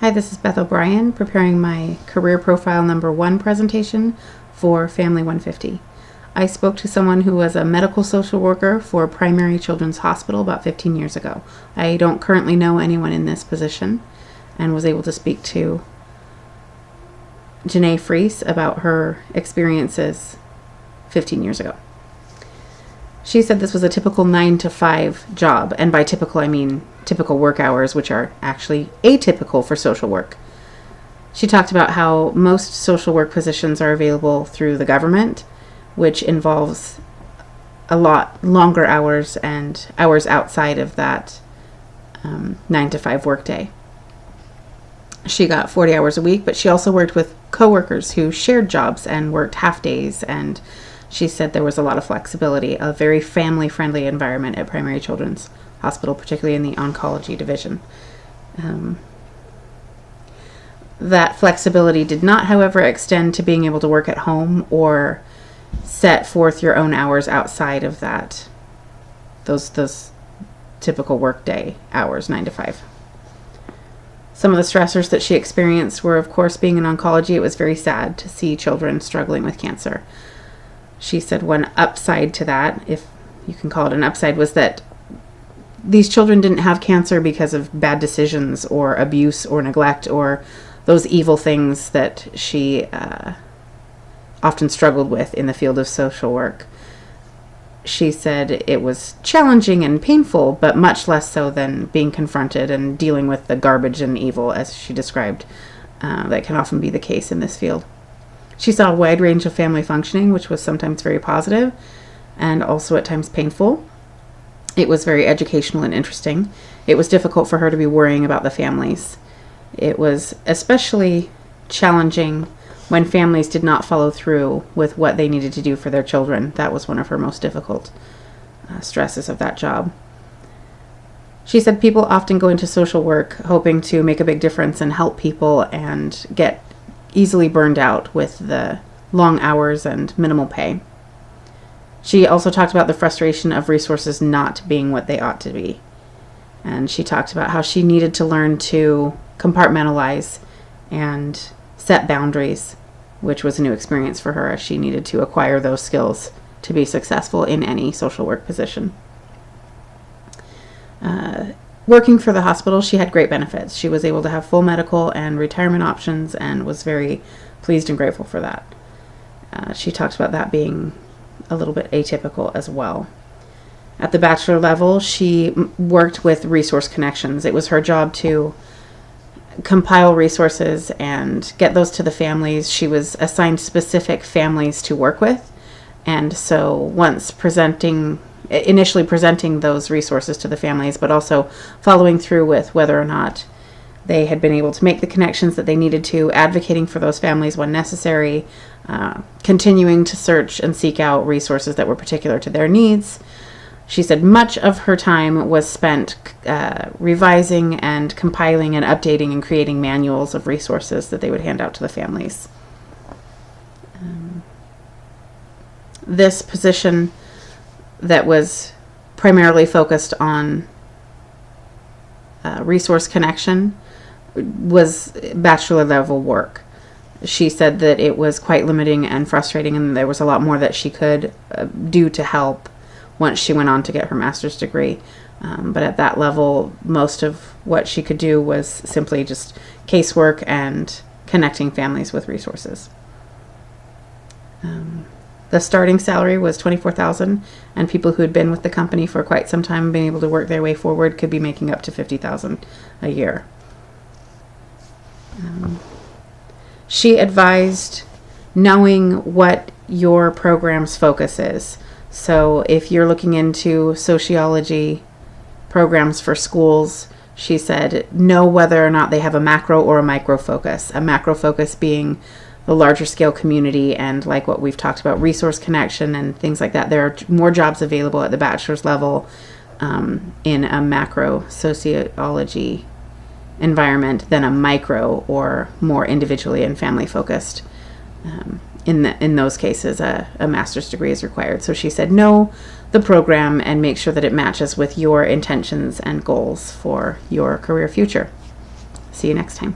Hi, this is Beth O'Brien, preparing my career profile number 1 presentation for Family 150. I spoke to someone who was a medical social worker for Primary Children's Hospital about 15 years ago. I don't currently know anyone in this position and was able to speak to Janae Freese about her experiences 15 years ago. She said this was a typical 9-to-5 job, and by typical I mean typical work hours, which are actually atypical for social work. She talked about how most social work positions are available through the government, which involves a lot longer hours and hours outside of that 9-to-5 workday. She got 40 hours a week, but she also worked with coworkers who shared jobs and worked half days, and she said there was a lot of flexibility, a very family-friendly environment at Primary Children's Hospital, particularly in the oncology division. That flexibility did not, however, extend to being able to work at home or set forth your own hours outside of that, those typical workday hours, 9 to 5. Some of the stressors that she experienced were, of course, being in oncology. It was very sad to see children struggling with cancer. She said one upside to that, if you can call it an upside, was that these children didn't have cancer because of bad decisions or abuse or neglect or those evil things that she often struggled with in the field of social work. She said it was challenging and painful, but much less so than being confronted and dealing with the garbage and evil, as she described, that can often be the case in this field. She saw a wide range of family functioning, which was sometimes very positive and also at times painful. It was very educational and interesting. It was difficult for her to be worrying about the families. It was especially challenging when families did not follow through with what they needed to do for their children. That was one of her most difficult stresses of that job. She said people often go into social work hoping to make a big difference and help people and get easily burned out with the long hours and minimal pay. She also talked about the frustration of resources not being what they ought to be. And she talked about how she needed to learn to compartmentalize and set boundaries, which was a new experience for her as she needed to acquire those skills to be successful in any social work position. Working for the hospital, she had great benefits. She was able to have full medical and retirement options and was very pleased and grateful for that. She talked about that being a little bit atypical as well. At the bachelor level, she worked with Resource Connections. It was her job to compile resources and get those to the families. She was assigned specific families to work with, and so once initially presenting those resources to the families, but also following through with whether or not they had been able to make the connections that they needed to, advocating for those families when necessary, continuing to search and seek out resources that were particular to their needs. She said much of her time was spent revising and compiling and updating and creating manuals of resources that they would hand out to the families. This position that was primarily focused on resource connection was bachelor level work. She said that it was quite limiting and frustrating, and there was a lot more that she could do to help once she went on to get her master's degree. But at that level, most of what she could do was simply just casework and connecting families with resources. The starting salary was $24,000, and people who had been with the company for quite some time and been able to work their way forward could be making up to $50,000 a year. She advised knowing what your program's focus is. So if you're looking into sociology programs for schools, she said, know whether or not they have a macro or a micro focus. A macro focus being the larger scale community and, like what we've talked about, resource connection and things like that. There are more jobs available at the bachelor's level in a macro sociology environment than a micro or more individually and family focused. In those cases, a master's degree is required. So she said, know the program and make sure that it matches with your intentions and goals for your career future. See you next time.